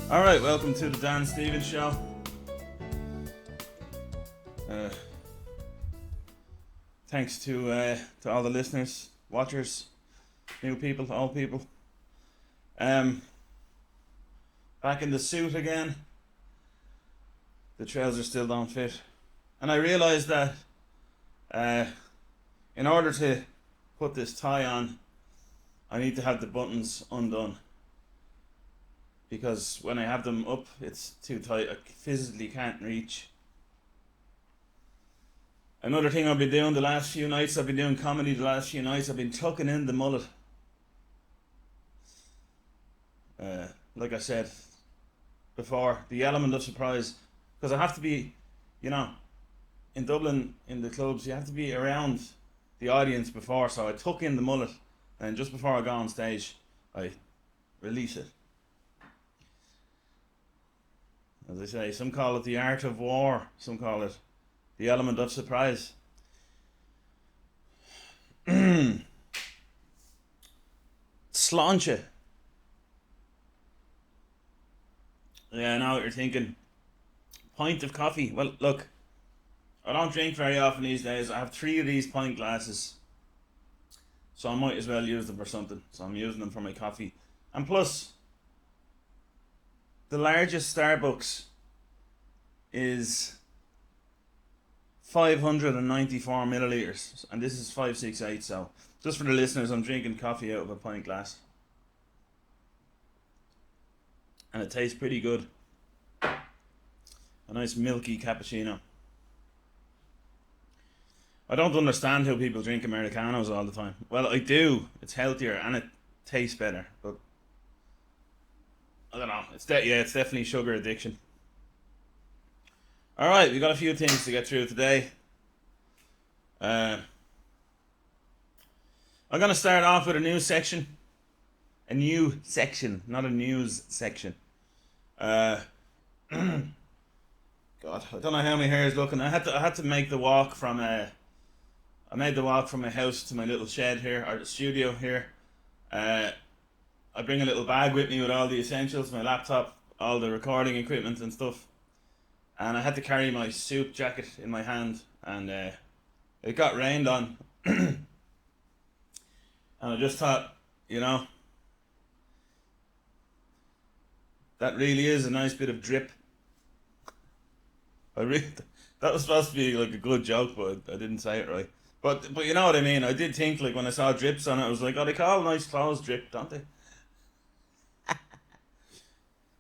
Alright, welcome to the Dan Stevens Show. Thanks to all the listeners, watchers, new people, old people. Back in the suit again. The trousers still don't fit. And I realised that in order to put this tie on, I need to have the buttons undone. Because when I have them up, it's too tight. I physically can't reach. Another thing I've been doing the last few nights, I've been doing comedy the last few nights, I've been tucking in the mullet. Like I said before, the element of surprise. Because I have to be, in Dublin, in the clubs, you have to be around the audience before. So I tuck in the mullet, and just before I go on stage, I release it. As I say, some call it the art of war, some call it the element of surprise. Sláinte. Yeah, I know what you're thinking. Pint of coffee. Well, look, I don't drink very often these days. I have 3 of these pint glasses, so I might as well use them for something. So I'm using them for my coffee. And plus, the largest Starbucks is 594 milliliters, and this is 568. So, just for the listeners, I'm drinking coffee out of a pint glass, and it tastes pretty good. A nice milky cappuccino. I don't understand how people drink Americanos all the time. Well, I do. It's healthier and it tastes better, but I don't know. It's definitely sugar addiction. All right, we got a few things to get through today. I'm gonna start off with a new section. A new section, not a news section. God, I don't know how my hair is looking. I had to make the walk from I made the walk from my house to my little shed here, or the studio here. I bring a little bag with me with all the essentials, my laptop, all the recording equipment and stuff. And I had to carry my suit jacket in my hand, and it got rained on. And I just thought, that really is a nice bit of drip. That was supposed to be like a good joke, but I didn't say it right. But you know what I mean. I did think, like, when I saw drips on it, I was like, oh, they call nice clothes drip, don't they?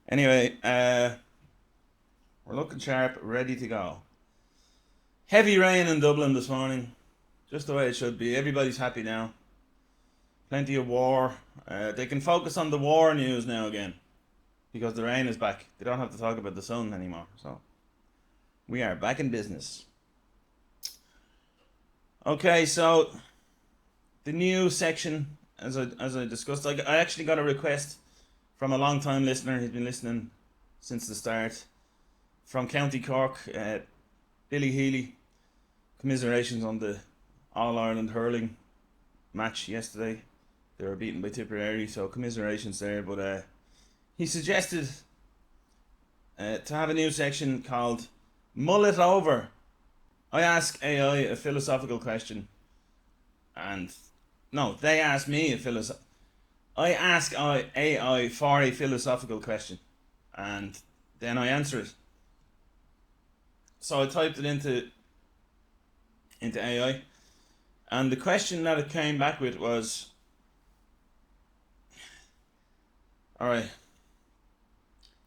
Anyway, we're looking sharp, ready to go. Heavy rain in Dublin this morning, just the way it should be. Everybody's happy now. Plenty of war. They can focus on the war news now again, because the rain is back. They don't have to talk about the sun anymore. So we are back in business. Okay, so the new section, as I discussed, I actually got a request from a long time listener. He's been listening since the start, from County Cork, Billy Healy. Commiserations on the All Ireland hurling match yesterday. They were beaten by Tipperary, so commiserations there. But he suggested to have a new section called Mull It Over. I ask AI a philosophical question, and no, they ask me I ask AI for a philosophical question, and then I answer it. So I typed it into AI, and the question that it came back with was, alright,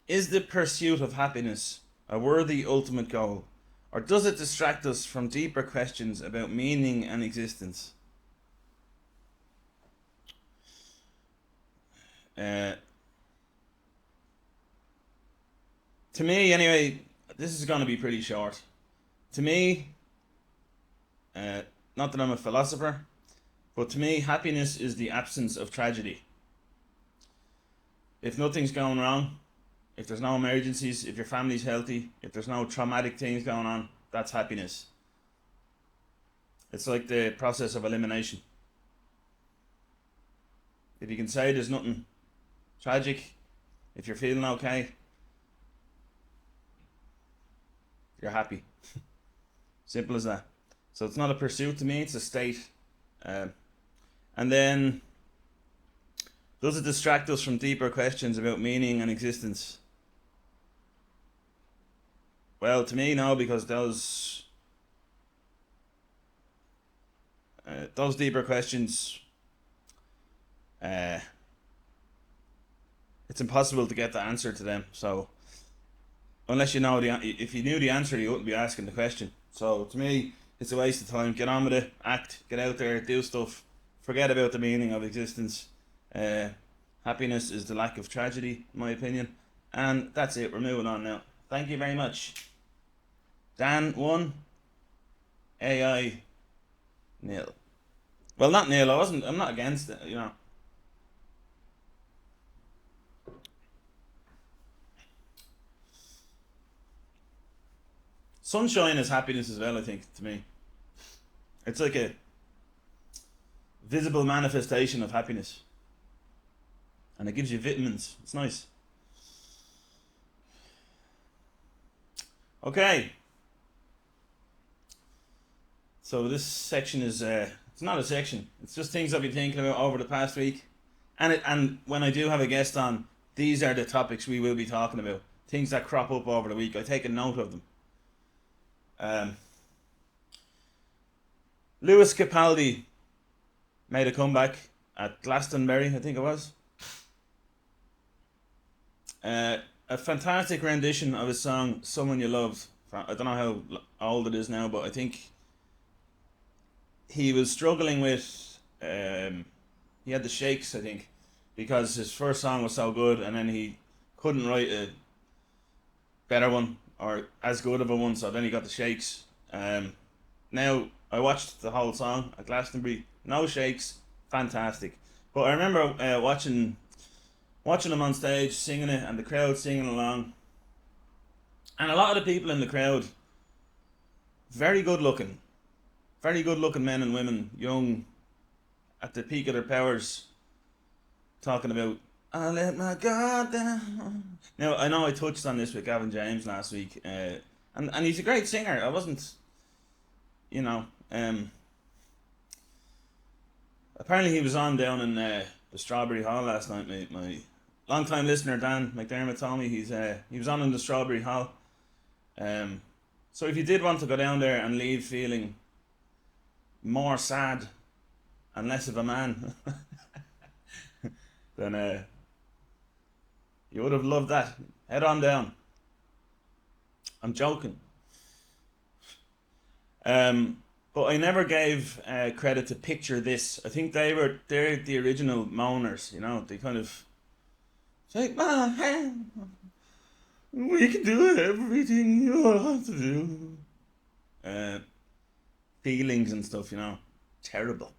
is the pursuit of happiness a worthy ultimate goal, or does it distract us from deeper questions about meaning and existence? To me, anyway, this is going to be pretty short. To me, not that I'm a philosopher, but to me, happiness is the absence of tragedy. If nothing's going wrong, if there's no emergencies, if your family's healthy, if there's no traumatic things going on, that's happiness. It's like the process of elimination. If you can say there's nothing tragic. If you're feeling okay, you're happy. Simple as that. So it's not a pursuit to me, it's a state. Um, and then, does it distract us from deeper questions about meaning and existence? Well, to me, no, because those deeper questions, uh, it's impossible to get the answer to them. So unless you know if you knew the answer, you wouldn't be asking the question. So to me, it's a waste of time. Get on with it. Act. Get out there. Do stuff. Forget about the meaning of existence. Uh, Happiness is the lack of tragedy, in my opinion. And that's it. We're moving on now. Thank you very much. Dan 1, AI nil. Well, not nil. I wasn't. I'm not against it. You know. Sunshine is happiness as well. I think to me, it's like a visible manifestation of happiness, and it gives you vitamins. It's nice. Okay. So this section is it's not a section. It's just things I've been thinking about over the past week, and when I do have a guest on, these are the topics we will be talking about. Things that crop up over the week. I take a note of them. Um, Lewis Capaldi made a comeback at Glastonbury, I think it was. A fantastic rendition of his song "Someone You Loved." I don't know how old it is now, but I think he was struggling with. He had the shakes, I think, because his first song was so good, and then he couldn't write a better one or as good of a one, so then he got the shakes. Now I watched the whole song at Glastonbury, no shakes, fantastic. But I remember watching him on stage singing it, and the crowd singing along, and a lot of the people in the crowd, very very good looking men and women, young, at the peak of their powers, talking about "I let my guard down." Now I know I touched on this with Gavin James last week, and he's a great singer. I wasn't, you know, apparently he was on down in the Strawberry Hall last night. My long time listener Dan McDermott told me he was on in the Strawberry Hall. So if you did want to go down there and leave feeling more sad and less of a man, then you would have loved that. Head on down. I'm joking. But I never gave credit to Picture This. I think they're the original moaners. You know, they kind of take my hand. We can do everything you want to do. Uh, Feelings and stuff. You know, terrible.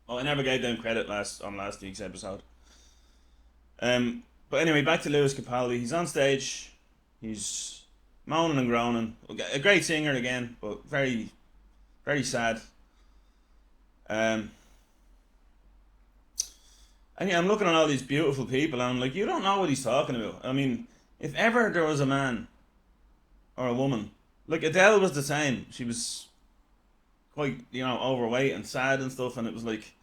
Well, I never gave them credit on last week's episode. But anyway, back to Lewis Capaldi. He's on stage. He's moaning and groaning. A great singer again, but very, very sad. And yeah, I'm looking at all these beautiful people, and I'm like, you don't know what he's talking about. I mean, if ever there was a man or a woman, like Adele was the same. She was quite, overweight and sad and stuff, and it was like,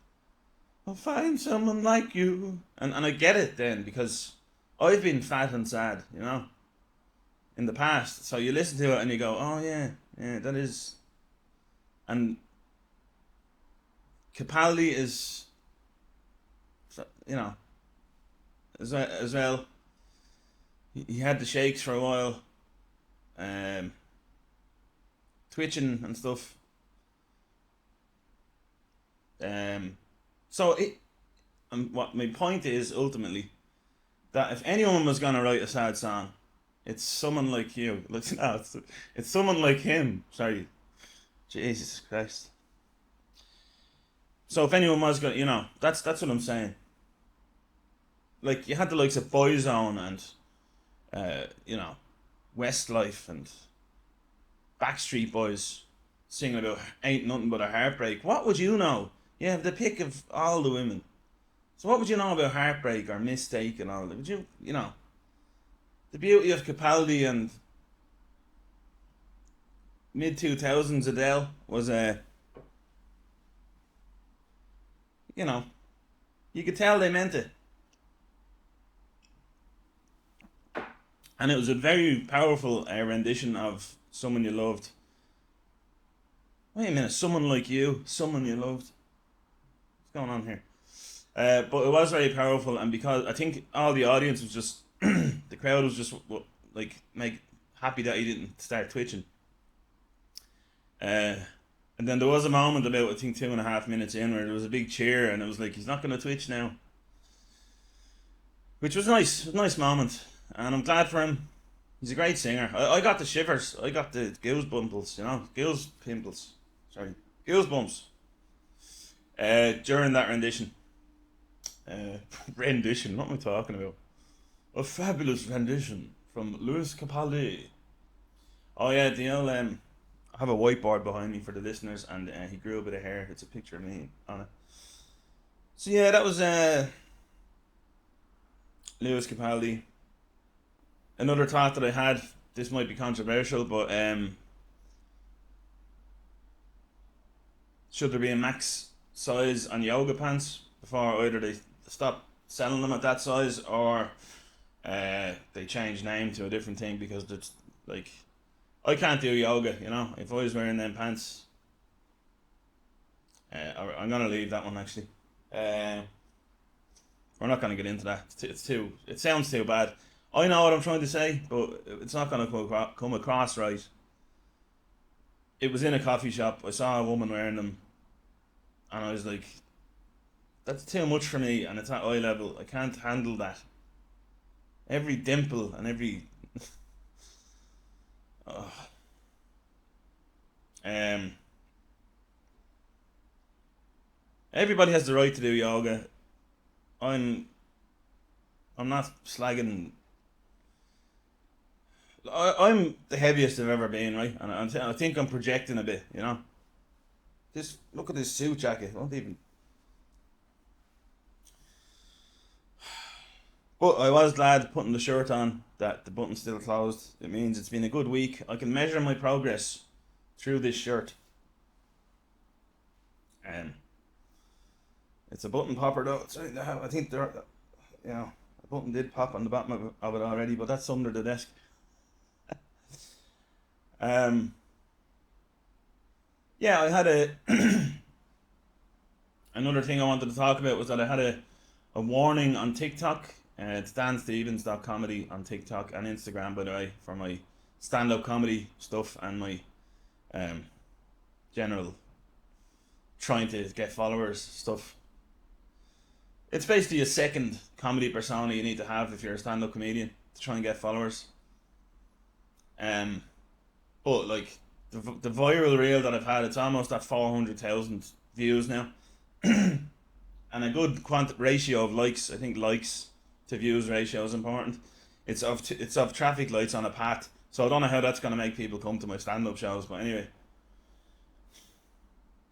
I'll find someone like you. And I get it then, because I've been fat and sad, in the past. So you listen to it and you go, oh yeah, that is. And Capaldi is, as well. He had the shakes for a while, twitching and stuff. So what my point is ultimately, that if anyone was gonna write a sad song, it's someone like you. It's someone like him. Sorry, Jesus Christ. So if anyone was gonna, that's what I'm saying. Like you had the likes of Boyzone and, Westlife and Backstreet Boys singing about "Ain't Nothing But a Heartbreak." What would you know? You have the pick of all the women So what would you know about heartbreak or mistake and all that? Would you know, the beauty of Capaldi and mid 2000s Adele was you know, you could tell they meant it. And it was a very powerful rendition of Someone You Loved. Wait a minute, someone like you, someone you loved. What's going on here? But it was very powerful, and because I think all the audience was just, the crowd was just like make happy that he didn't start twitching. Uh, and then there was a moment about I think 2.5 minutes in where there was a big cheer, and it was like he's not going to twitch now, which was nice. It was a nice moment, and I'm glad for him. He's a great singer. I got the shivers. I got the goosebumps. You know, goose pimples. Sorry, goosebumps. During that rendition. Rendition. What am I talking about? A fabulous rendition from Louis Capaldi. Oh yeah, the old I have a whiteboard behind me for the listeners, and he grew a bit of hair. It's a picture of me on it. So yeah, that was Louis Capaldi. Another thought that I had. This might be controversial, but should there be a max size on yoga pants before either they stop selling them at that size or they change name to a different thing because it's like I can't do yoga, you know. If I was wearing them pants, I'm gonna leave that one actually. Uh, we're not gonna get into that. It's too. It sounds too bad. I know what I'm trying to say, but it's not gonna come across right. It was in a coffee shop. I saw a woman wearing them, and I was like, "That's too much for me," and it's at eye level. I can't handle that. Every dimple and every. Oh, um, everybody has the right to do yoga. I'm I'm not slagging. I'm the heaviest I've ever been, right? And I think I'm projecting a bit, you know. This look at this suit jacket. Won't even. But I was glad putting the shirt on that the button's still closed. It means it's been a good week. I can measure my progress through this shirt. And it's a button popper though. I think there, you know, a button did pop on the bottom of it already, but that's under the desk. Um, yeah, I had a another thing I wanted to talk about was that I had a warning on TikTok. It's danstevens.comedy on TikTok and Instagram, by the way, for my stand up comedy stuff and my um, general trying to get followers stuff. It's basically a second comedy persona you need to have if you're a stand up comedian to try and get followers. Um, but like the viral reel that I've had, it's almost at 400,000 views now. And a good ratio of likes. I think likes to views ratio is important. It's of traffic lights on a path, so I don't know how that's gonna make people come to my stand up shows. But anyway,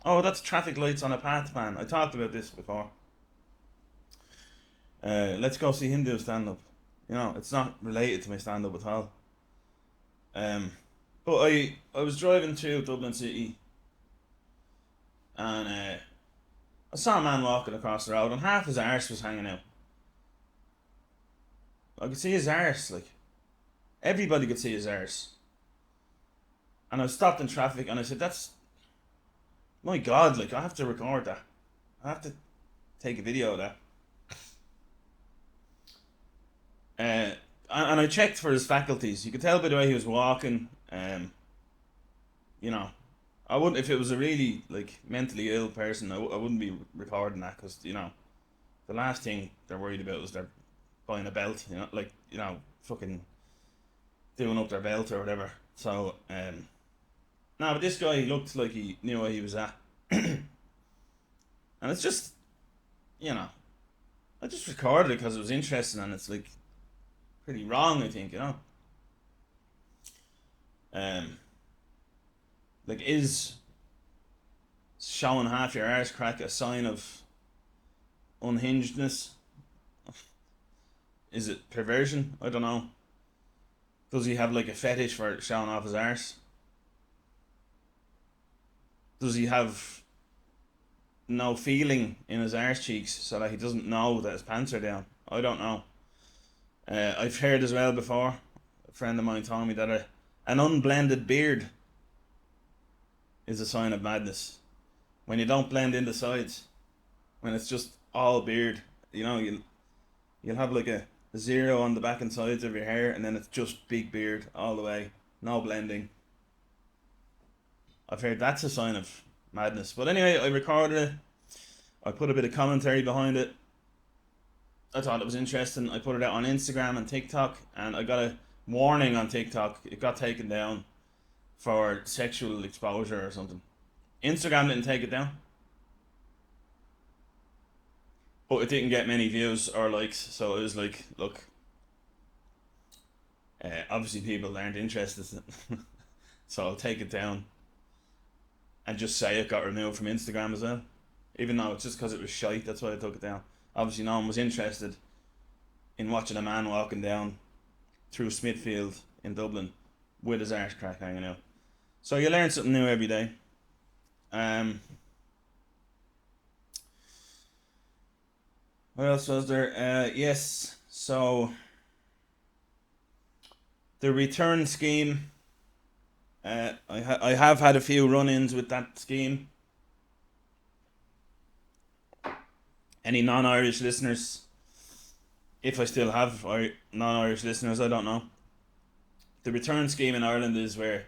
oh, that's traffic lights on a path, man. I talked about this before. Let's go see him do stand up. You know, it's not related to my stand up at all. Um, but I was driving through Dublin City and I saw a man walking across the road and half his arse was hanging out. I could see his arse, like everybody could see his arse. And I stopped in traffic and I said, "That's my God! Like I have to record that. I have to take a video of that." And I checked for his faculties. You could tell by the way he was walking. You know, I wouldn't if it was a really like mentally ill person. I wouldn't be recording that because you know the last thing they're worried about is they're buying a belt. You know, like you know, fucking doing up their belt or whatever. So no, but this guy looked like he knew where he was at, and it's just you know I just recorded it because it was interesting and it's like pretty wrong. I think you know. Um, like is showing half your arse crack a sign of unhingedness? Is it perversion? I don't know. Does he have like a fetish for showing off his arse? Does he have no feeling in his arse cheeks so that he doesn't know that his pants are down? I don't know. I've heard as well before, a friend of mine told me that an unblended beard is a sign of madness. When you don't blend in the sides, when it's just all beard, you'll have like a zero on the back and sides of your hair, and then it's just big beard all the way, no blending. I've heard that's a sign of madness. But anyway, I recorded it. I put a bit of commentary behind it. I thought it was interesting. I put it out on Instagram and TikTok, and I got a warning on TikTok. It got taken down for sexual exposure or something. Instagram didn't take it down, but it didn't get many views or likes. So it was like, look, obviously people aren't interested, so I'll take it down and just say it got removed from Instagram as well. Even though it's just because it was shite, that's why I took it down. Obviously, no one was interested in watching a man walking down through Smithfield in Dublin with his arse crack hanging out. So you learn something new every day. What else was there? Yes, so the return scheme. I have had a few run-ins with that scheme. Any non-Irish listeners? If I still have non-Irish listeners, I don't know. The return scheme in Ireland is where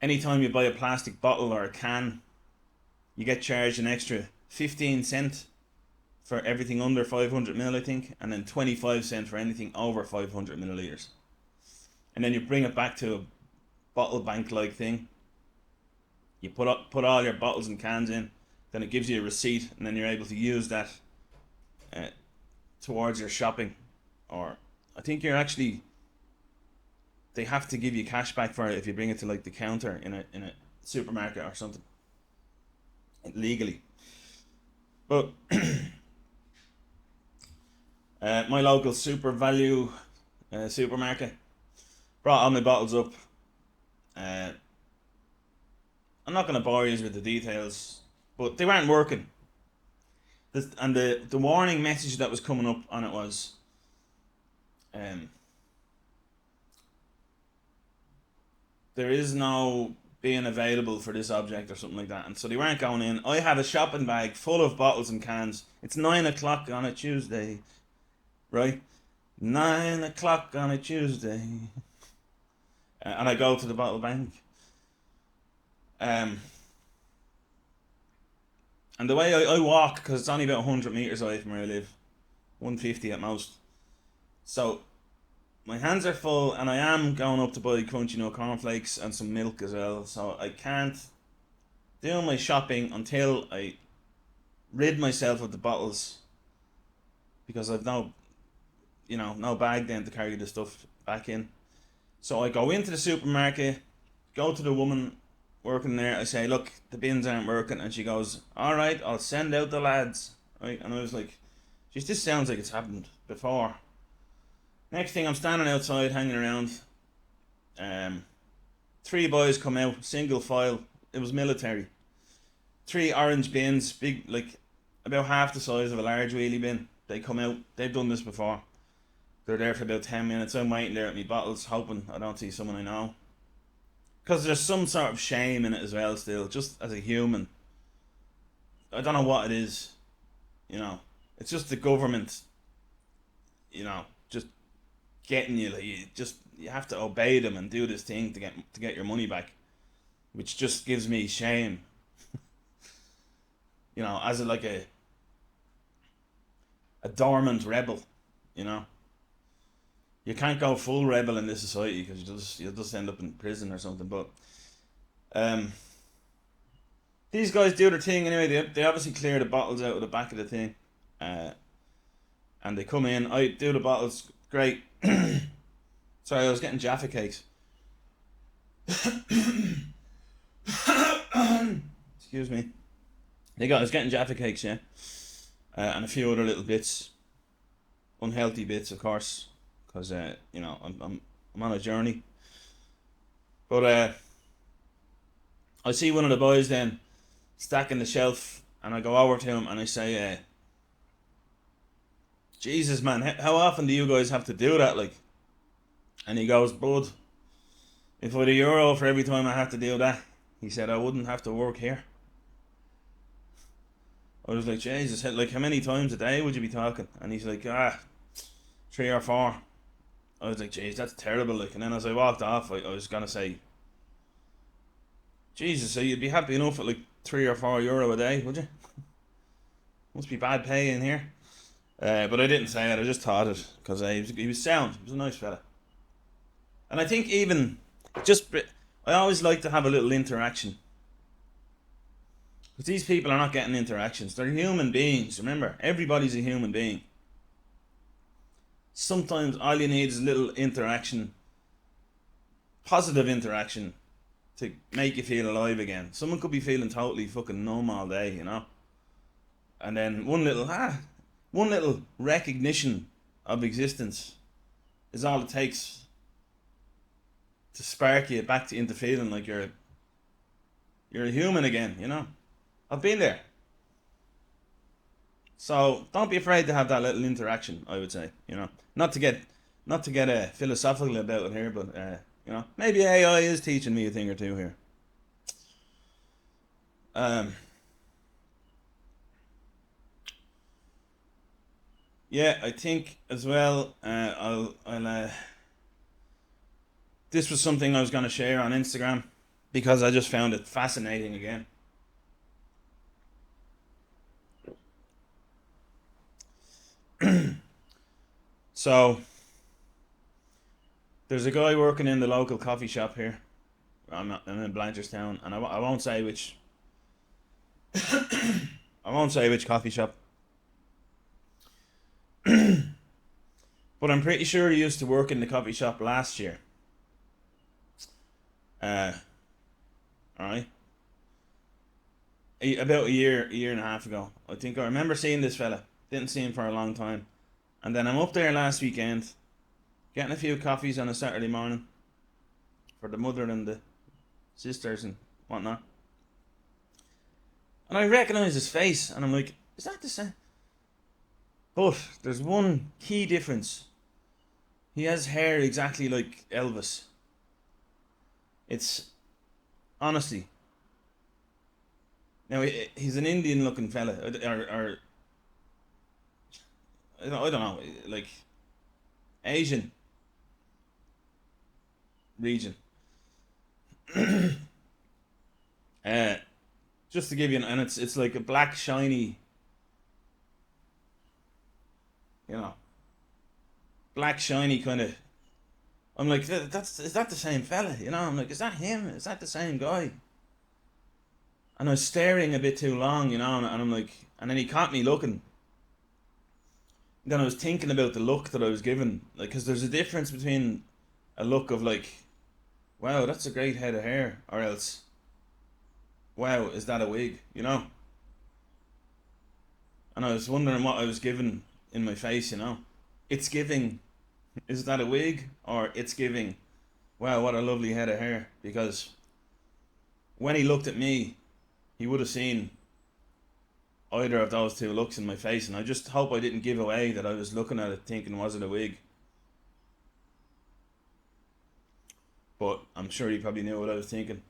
anytime you buy a plastic bottle or a can, you get charged an extra 15 cent for everything under 500 ml, I think, and then 25 cent for anything over 500 milliliters. And then you bring it back to a bottle bank like thing. You put all your bottles and cans in, then it gives you a receipt, and then you're able to use that towards your shopping. Or I think they have to give you cash back for it if you bring it to like the counter in a supermarket or something, legally. But my local Super Value supermarket brought all my bottles up. I'm not going to bore you with the details, but they weren't working. And the warning message that was coming up on it was, there is no being available for this object or something like that. And so they weren't going in. I have a shopping bag full of bottles and cans. It's 9 o'clock on a Tuesday, right? 9 o'clock on a Tuesday. And I go to the bottle bank. And the way I walk, because it's only about 100 metres away from where I live, 150 at most. So my hands are full, and I am going up to buy crunchy nut cornflakes and some milk as well. So I can't do my shopping until I rid myself of the bottles, because I've no bag then to carry the stuff back in. So I go into the supermarket, go to the woman working there. I say, look, the bins aren't working, and she goes, all right, I'll send out the lads. Right, and I was like, geez, this sounds like it's happened before. Next thing, I'm standing outside hanging around. 3 boys come out, single file. It was military. 3 orange bins, big, like about half the size of a large wheelie bin. They come out. They've done this before. They're there for about 10 minutes. I'm waiting there at my bottles, hoping I don't see someone I know. Because there's some sort of shame in it as well still, just as a human. I don't know what it is. It's just the government, just getting you. Like, you have to obey them and do this thing to get your money back, which just gives me shame. As a dormant rebel. You can't go full rebel in this society because you'll just end up in prison or something. But these guys do their thing anyway. They obviously clear the bottles out of the back of the thing, and they come in. I do the bottles, great. Sorry, I was getting Jaffa cakes. Excuse me. I was getting Jaffa cakes, yeah. and a few other little bits, unhealthy bits, of course, because I'm on a journey. But I see one of the boys then stacking the shelf, and I go over to him and I say, "Jesus, man, how often do you guys have to do that?" Like, and he goes, "Bud, if I had €1 for every time I have to do that," he said, "I wouldn't have to work here." I was like, "Jesus, like how many times a day would you be talking?" And he's like, 3 or 4. I was like, "Jeez, that's terrible." Like, and then as I walked off, I was gonna say, "Jesus, so you'd be happy enough at like €3 or €4 a day, would you? Must be bad pay in here." But I didn't say it. I just thought it because he was sound. He was a nice fella, and I think even just I always like to have a little interaction. Because these people are not getting interactions. They're human beings. Remember, everybody's a human being. Sometimes all you need is a little interaction, positive interaction, to make you feel alive again. Someone could be feeling totally fucking numb all day, and then one little recognition of existence is all it takes to spark you back into feeling like you're a human again. I've been there. So don't be afraid to have that little interaction. I would say, not to get philosophical about it here, but maybe AI is teaching me a thing or two here. Um, yeah, I think as well. I'll. This was something I was going to share on Instagram because I just found it fascinating again. So there's a guy working in the local coffee shop here. I'm in Blanchardstown, and I won't say which. I won't say which coffee shop, but I'm pretty sure he used to work in the coffee shop last year. Uh, all right, about a year and a half ago. I think I remember seeing this fella. Didn't see him for a long time, and then I'm up there last weekend, getting a few coffees on a Saturday morning for the mother and the sisters and whatnot. And I recognise his face, and I'm like, is that the same? But there's one key difference. He has hair exactly like Elvis. It's honestly. Now he's an Indian-looking fella, or I don't know, like Asian region. uh, just to give you, and it's like a black shiny, you know, black shiny kind of. I'm like, that's is that the same fella? I'm like, is that him? Is that the same guy? And I was staring a bit too long, and I'm like, and then he caught me looking. Then I was thinking about the look that I was given, like, because there's a difference between a look of like, wow, that's a great head of hair, or else, wow, is that a wig? And I was wondering what I was given in my face. It's giving, is that a wig, or it's giving, wow, what a lovely head of hair? Because when he looked at me, he would have seen either of those two looks in my face, and I just hope I didn't give away that I was looking at it thinking, was it a wig? But I'm sure he probably knew what I was thinking.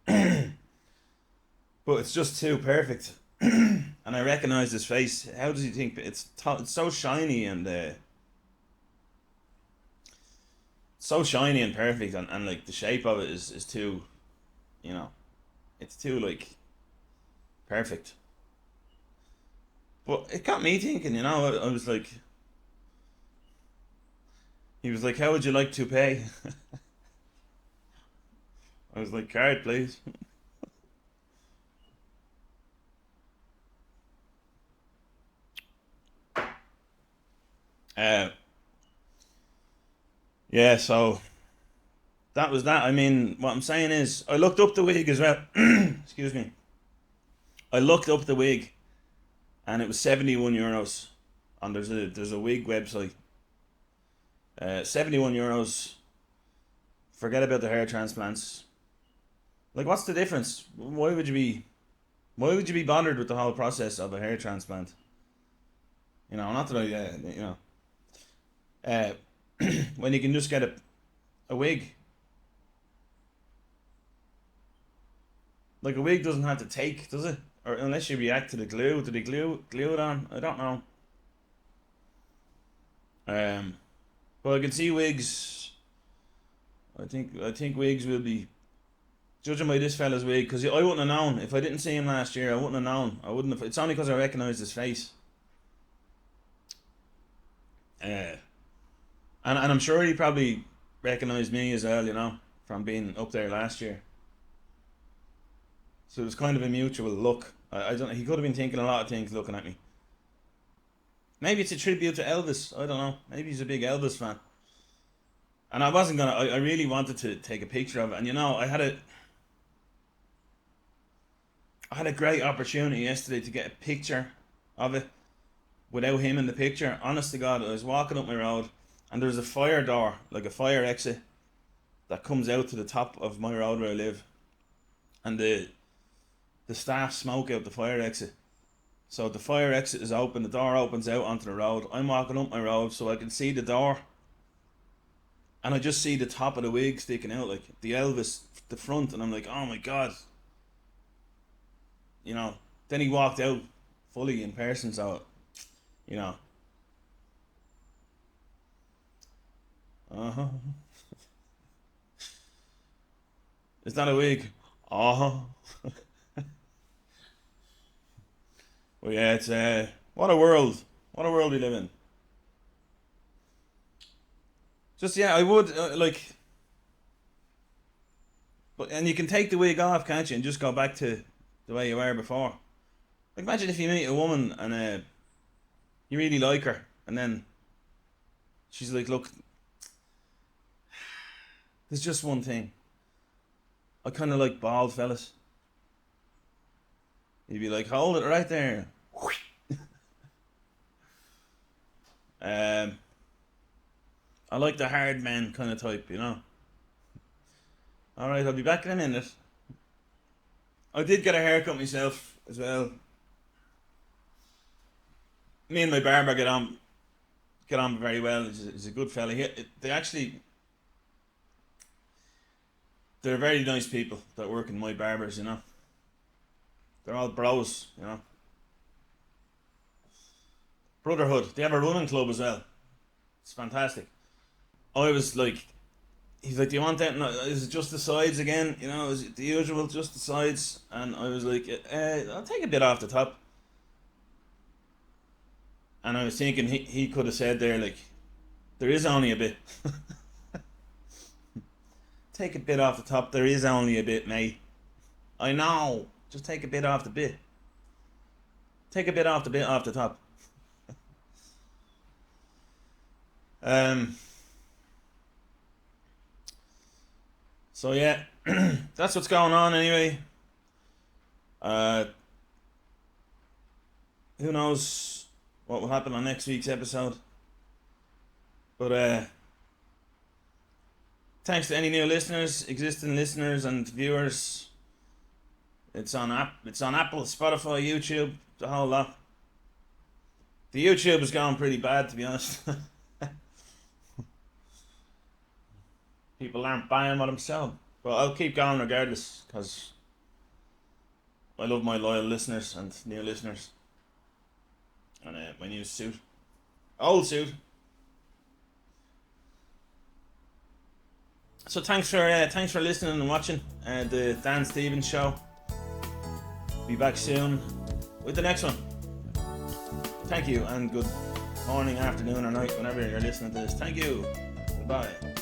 But it's just too perfect. And I recognize his face. How does he think it's so shiny and so shiny and perfect, and like the shape of it is too, you know, it's too like perfect. But it got me thinking. I was like, he was like, "How would you like to pay?" I was like, "Card, please." Uh, yeah. So that was that. I mean, what I'm saying is, I looked up the wig as well. Excuse me. I looked up the wig, and it was €71. And there's a wig website. €71. Forget about the hair transplants. Like, what's the difference? Why would you be bothered with the whole process of a hair transplant? Not that uh, when you can just get a wig. Like, a wig doesn't have to take, does it? Or unless you react to the glue. Do they glue it on? I don't know. Um, but I can see wigs. I think wigs will be, judging by this fella's wig, because I wouldn't have known if I didn't see him last year. I wouldn't have known. I wouldn't have. It's only because I recognised his face. Uh, and I'm sure he probably recognised me as well. From being up there last year. So it was kind of a mutual look. I don't. He could have been thinking a lot of things looking at me. Maybe it's a tribute to Elvis. I don't know. Maybe he's a big Elvis fan. And I wasn't gonna. I really wanted to take a picture of it. And I had a great opportunity yesterday to get a picture of it without him in the picture. Honest to God, I was walking up my road, and there's a fire door, like a fire exit, that comes out to the top of my road where I live, and the staff smoke out the fire exit. So the fire exit is open, the door opens out onto the road. I'm walking up my road so I can see the door, and I just see the top of the wig sticking out, like the Elvis, the front, and I'm like, oh my God. Then he walked out fully in person, so, you know, uh-huh. Is that a wig? Uh-huh. Well, yeah, it's, what a world. What a world we live in. Just, yeah, I would, and you can take the wig off, can't you, and just go back to the way you were before. Like, imagine if you meet a woman and you really like her, and then she's like, look, there's just one thing. I kind of like bald fellas. You'd be like, hold it right there. Um, I like the hard man kind of type. Alright, I'll be back in a minute. I did get a haircut myself as well. Me and my barber get on very well. He's a good fella. They're very nice people that work in my barbers. They're all bros. Brotherhood. They have a running club as well. It's fantastic. I was like, he's like, do you want that? No, is it just the sides again? Is it the usual, just the sides? And I was like, I'll take a bit off the top. And I was thinking he could have said there, like, there is only a bit. Take a bit off the top. There is only a bit, mate. I know. Just take a bit off the bit. Take a bit off the bit off the top. Um. So yeah, that's what's going on anyway. Uh, who knows what will happen on next week's episode? But thanks to any new listeners, existing listeners, and viewers. It's on Apple, Spotify, YouTube, the whole lot. The YouTube is going pretty bad, to be honest. People aren't buying what I'm selling. But I'll keep going regardless, because I love my loyal listeners and new listeners. And my new suit. Old suit. So thanks for listening and watching the Dan Stevens show. Be back soon with the next one. Thank you, and good morning, afternoon, or night, whenever you're listening to this. Thank you. Goodbye.